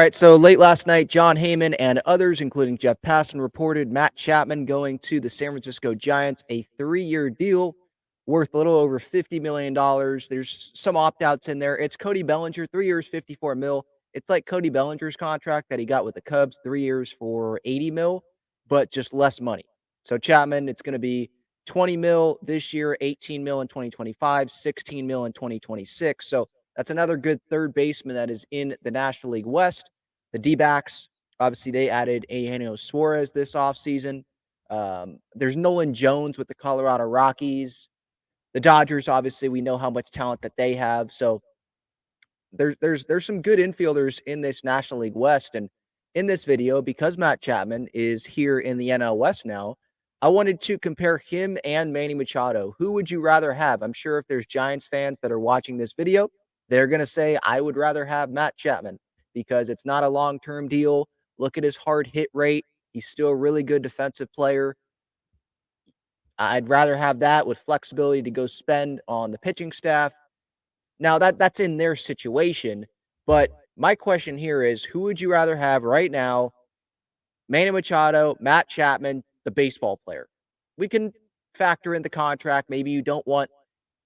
All right, so late last night, John Heyman and others, including Jeff Passan, reported Matt Chapman going to the San Francisco Giants, a 3-year deal worth a little over $50 million. There's some opt-outs in there. It's Cody Bellinger, 3 years, 54 mil. It's like Cody Bellinger's contract that he got with the Cubs, 3 years for 80 mil, but just less money. So Chapman, it's going to be 20 mil this year, 18 mil in 2025, 16 mil in 2026. So that's another good third baseman that is in the National League West. The D-backs, obviously, they added Eugenio Suarez this offseason. There's Nolan Jones with the Colorado Rockies. The Dodgers, obviously, we know how much talent that they have. So there's some good infielders in this National League West. And in this video, because Matt Chapman is here in the NL West now, I wanted to compare him and Manny Machado. Who would you rather have? I'm sure if there's Giants fans that are watching this video, they're going to say, I would rather have Matt Chapman because it's not a long-term deal. Look at his hard hit rate. He's still a really good defensive player. I'd rather have that with flexibility to go spend on the pitching staff. Now, that's in their situation, but my question here is, who would you rather have right now, Manny Machado, Matt Chapman, the baseball player? We can factor in the contract. Maybe you don't want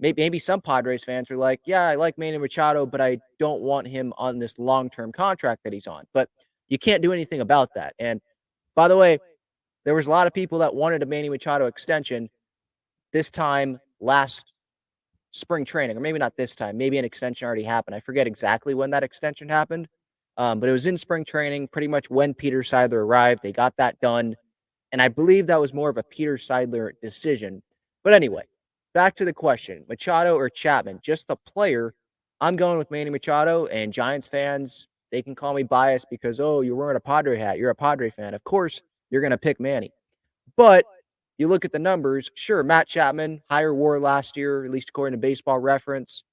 maybe some Padres fans are like, yeah, I like Manny Machado, but I don't want him on this long-term contract that he's on. But you can't do anything about that. And by the way, there was a lot of people that wanted a Manny Machado extension this time last spring training, or maybe not this time. Maybe an extension already happened. I forget exactly when that extension happened, but it was in spring training, pretty much when Peter Seidler arrived. They got that done, and I believe that was more of a Peter Seidler decision. But anyway, back to the question, Machado or Chapman, just the player. I'm going with Manny Machado, and Giants fans, they can call me biased because, oh, you're wearing a Padre hat. You're a Padre fan. Of course, you're going to pick Manny. But you look at the numbers, sure, Matt Chapman, higher WAR last year, at least according to Baseball Reference,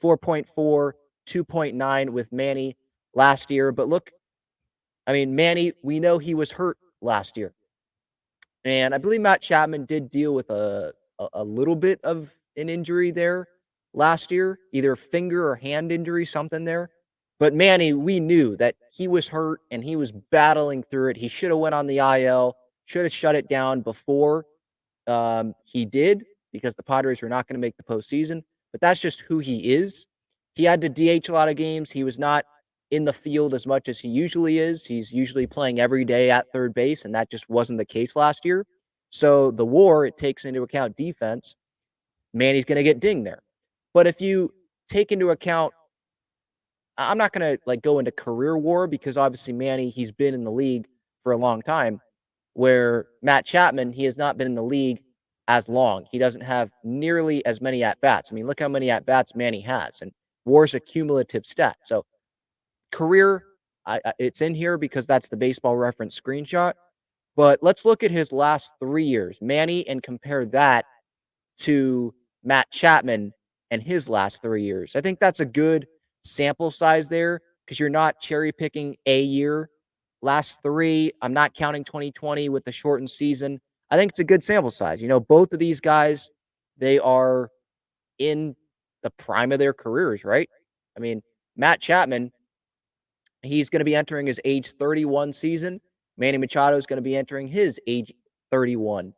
4.4, 2.9 with Manny last year. But look, I mean, Manny, we know he was hurt last year. And I believe Matt Chapman did deal with a little bit of an injury there last year, either finger or hand injury, something there. But Manny, we knew that he was hurt and he was battling through it. He should have went on the IL, should have shut it down before he did, because the Padres were not going to make the postseason. But that's just who he is. He had to DH a lot of games. He was not in the field as much as he usually is. He's usually playing every day at third base, and that just wasn't the case last year. So the WAR, it takes into account defense. Manny's going to get dinged there. But if you take into account, I'm not going to like go into career WAR because obviously Manny, he's been in the league for a long time, where Matt Chapman, he has not been in the league as long. He doesn't have nearly as many at-bats. I mean, look how many at-bats Manny has, and WAR's a cumulative stat. So career, it's in here because that's the Baseball Reference screenshot. But let's look at his last 3 years, Manny, and compare that to Matt Chapman and his last 3 years. I think that's a good sample size there because you're not cherry picking a year. Last 3, I'm not counting 2020 with the shortened season. I think it's a good sample size. You know, both of these guys, they are in the prime of their careers, right? I mean, Matt Chapman, he's going to be entering his age 31 season. Manny Machado is going to be entering his age 31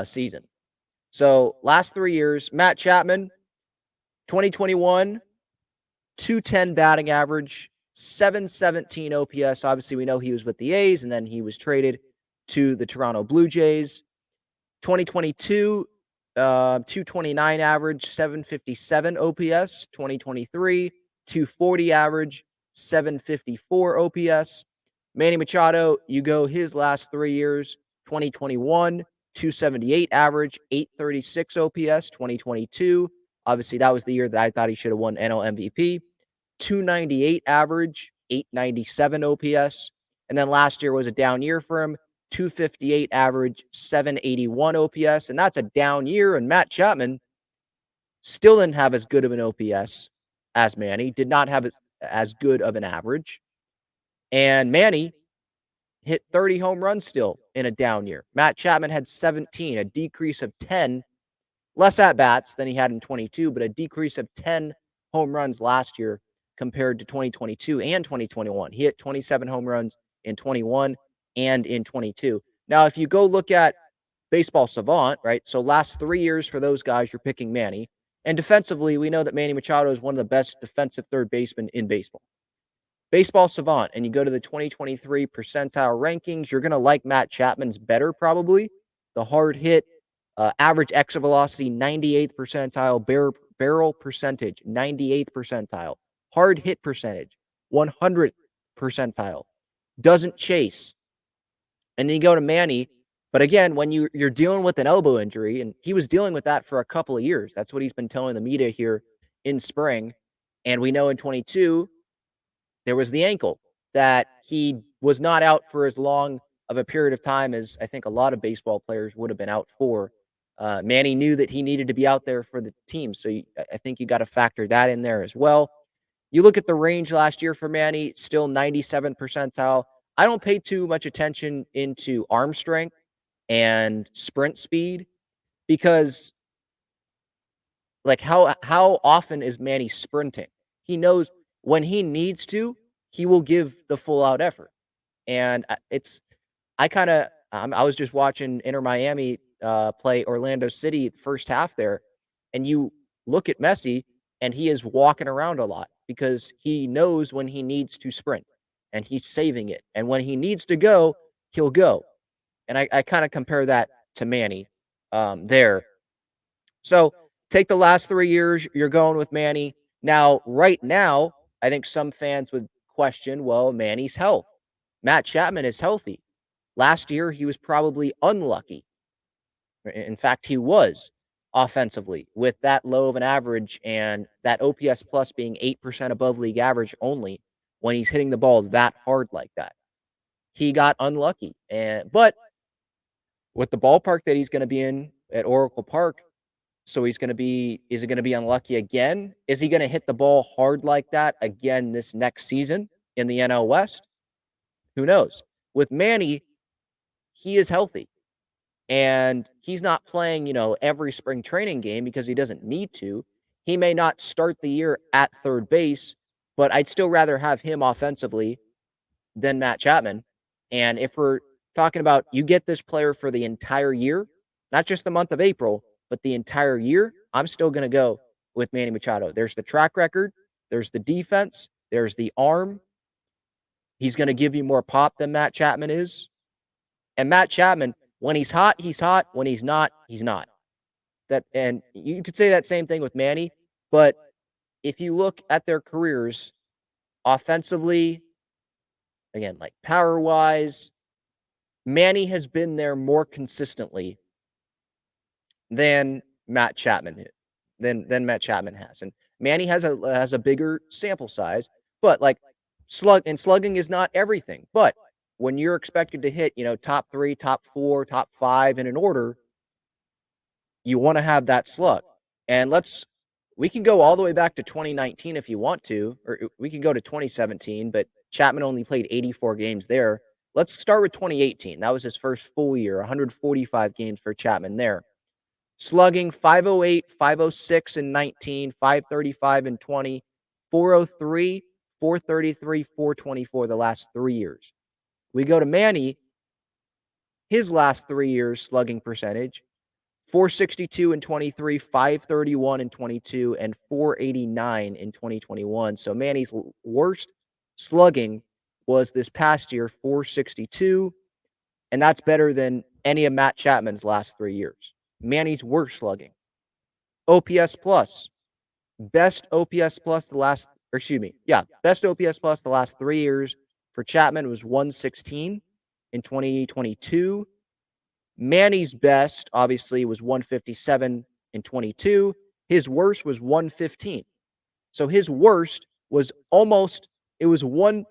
season. So last 3 years, Matt Chapman, 2021, 210 batting average, 717 OPS. Obviously, we know he was with the A's, and then he was traded to the Toronto Blue Jays. 2022, 229 average, 757 OPS. 2023, 240 average, 754 OPS. Manny Machado, you go his last 3 years, 2021, 278 average, 836 OPS. 2022, obviously that was the year that I thought he should have won NL MVP. 298 average, 897 OPS. And then last year was a down year for him, 258 average, 781 OPS. And that's a down year. And Matt Chapman still didn't have as good of an OPS as Manny, did not have as good of an average. And Manny hit 30 home runs still in a down year. Matt Chapman had 17, a decrease of 10, less at-bats than he had in 22, but a decrease of 10 home runs last year compared to 2022 and 2021. He hit 27 home runs in 21 and in 22. Now, if you go look at Baseball Savant, right? So last 3 years for those guys, you're picking Manny. And defensively, we know that Manny Machado is one of the best defensive third basemen in baseball. Baseball Savant, and you go to the 2023 percentile rankings, you're going to like Matt Chapman's better probably. The hard hit, average exit velocity, 98th percentile, barrel percentage, 98th percentile, hard hit percentage, 100th percentile, doesn't chase. And then you go to Manny, but again, when you're dealing with an elbow injury, and he was dealing with that for a couple of years. That's what he's been telling the media here in spring. And we know in 22, there was the ankle that he was not out for as long of a period of time as I think a lot of baseball players would have been out for. Manny knew that he needed to be out there for the team. So I think you got to factor that in there as well. You look at the range last year for Manny, still 97th percentile. I don't pay too much attention into arm strength and sprint speed because like how often is Manny sprinting? He knows when he needs to, he will give the full out effort. And I was just watching Inter Miami play Orlando City first half there, and you look at Messi and he is walking around a lot because he knows when he needs to sprint and he's saving it. And when he needs to go, he'll go. And I kind of compare that to Manny there. So take the last 3 years, you're going with Manny. Now, right now, I think some fans would question, well, Manny's health. Matt Chapman is healthy. Last year, he was probably unlucky. In fact, he was offensively with that low of an average and that OPS plus being 8% above league average only when he's hitting the ball that hard like that. He got unlucky. But with the ballpark that he's going to be in at Oracle Park, so is it going to be unlucky again? Is he going to hit the ball hard like that again this next season in the NL West? Who knows? With Manny, he is healthy and he's not playing, every spring training game because he doesn't need to. He may not start the year at third base, but I'd still rather have him offensively than Matt Chapman. And if we're talking about you get this player for the entire year, not just the month of April, but the entire year, I'm still going to go with Manny Machado. There's the track record, there's the defense, there's the arm. He's going to give you more pop than Matt Chapman is. And Matt Chapman, when he's hot, he's hot. When he's not, he's not. And you could say that same thing with Manny, but if you look at their careers offensively, again, like power wise, Manny has been there more consistently than Matt Chapman than Matt Chapman has. And Manny has a bigger sample size, but like slugging is not everything. But when you're expected to hit, top 3, top 4, top 5 in an order, you want to have that slug. And we can go all the way back to 2019 if you want to, or we can go to 2017, but Chapman only played 84 games there. Let's start with 2018. That was his first full year, 145 games for Chapman there. Slugging 508, 506 in 19, 535 in 20, 403, 433, 424 the last 3 years. We go to Manny, his last 3 years slugging percentage, 462 in 23, 531 in 22, and 489 in 2021. So Manny's worst slugging was this past year, 462, and that's better than any of Matt Chapman's last 3 years. Manny's worst slugging. OPS plus. Best OPS plus best OPS plus the last 3 years for Chapman was 116 in 2022. Manny's best, obviously, was 157 in 22. His worst was 115. So his worst was it was 1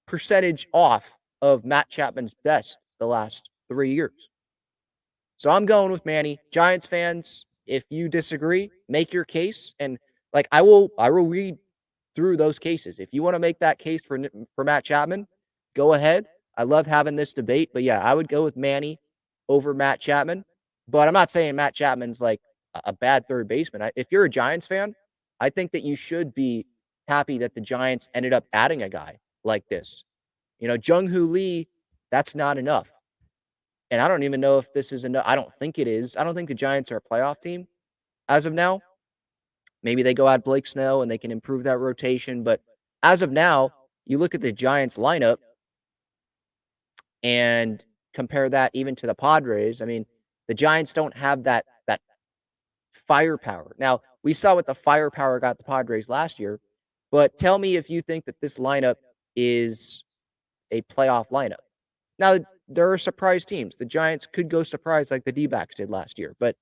percentage off of Matt Chapman's best the last 3 years. So I'm going with Manny. Giants fans, if you disagree, make your case. And like I will read through those cases. If you want to make that case for Matt Chapman, go ahead. I love having this debate, but yeah, I would go with Manny over Matt Chapman. But I'm not saying Matt Chapman's like a bad third baseman. If you're a Giants fan, I think that you should be happy that the Giants ended up adding a guy like this. Jung-Hoo Lee, that's not enough. And I don't even know if this is enough. I don't think it is. I don't think the Giants are a playoff team as of now. Maybe they go add Blake Snell and they can improve that rotation. But as of now, you look at the Giants lineup and compare that even to the Padres. I mean, the Giants don't have that firepower. Now, we saw what the firepower got the Padres last year, but tell me if you think that this lineup is a playoff lineup. Now, there are surprise teams. The Giants could go surprise like the D-backs did last year, but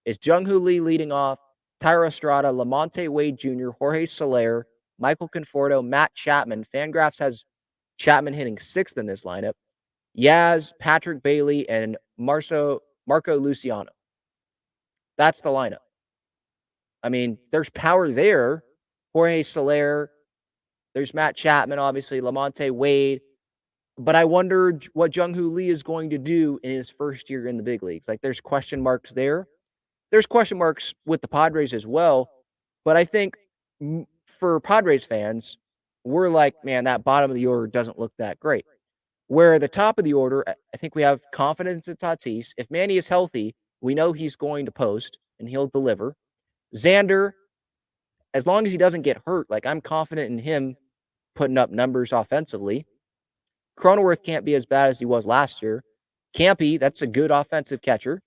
it's Jung-Hoo Lee leading off, Tyra Estrada, Lamonte Wade Jr., Jorge Soler, Michael Conforto, Matt Chapman. Fangraphs has Chapman hitting sixth in this lineup. Yaz, Patrick Bailey, and Marco Luciano. That's the lineup. I mean, there's power there. Jorge Soler, there's Matt Chapman, obviously, Lamonte Wade. But I wonder what Jung-Hoo Lee is going to do in his first year in the big leagues. Like, there's question marks there. There's question marks with the Padres as well. But I think for Padres fans, we're like, man, that bottom of the order doesn't look that great. Where the top of the order, I think we have confidence in Tatis. If Manny is healthy, we know he's going to post and he'll deliver. Xander, as long as he doesn't get hurt, like I'm confident in him putting up numbers offensively. Cronenworth can't be as bad as he was last year. Campy, that's a good offensive catcher,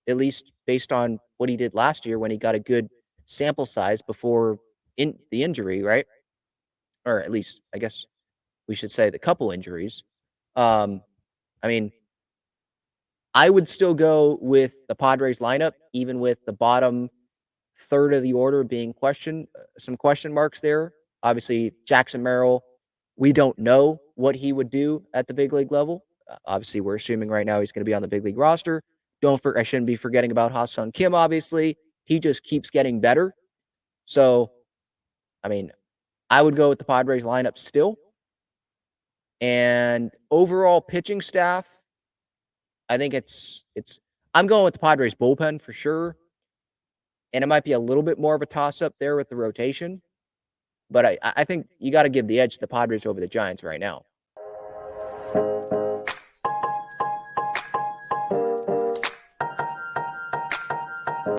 at least based on what he did last year when he got a good sample size before the injury, right? Or at least, I guess we should say the couple injuries. I mean, I would still go with the Padres lineup, even with the bottom third of the order being some question marks there. Obviously, Jackson Merrill, we don't know what he would do at the big league level. Obviously, we're assuming right now he's going to be on the big league roster. I shouldn't be forgetting about Ha-Seong Kim, obviously. He just keeps getting better. So, I mean, I would go with the Padres lineup still. And overall pitching staff, I think I'm going with the Padres bullpen for sure. And it might be a little bit more of a toss-up there with the rotation. But I think you got to give the edge to the Padres over the Giants right now.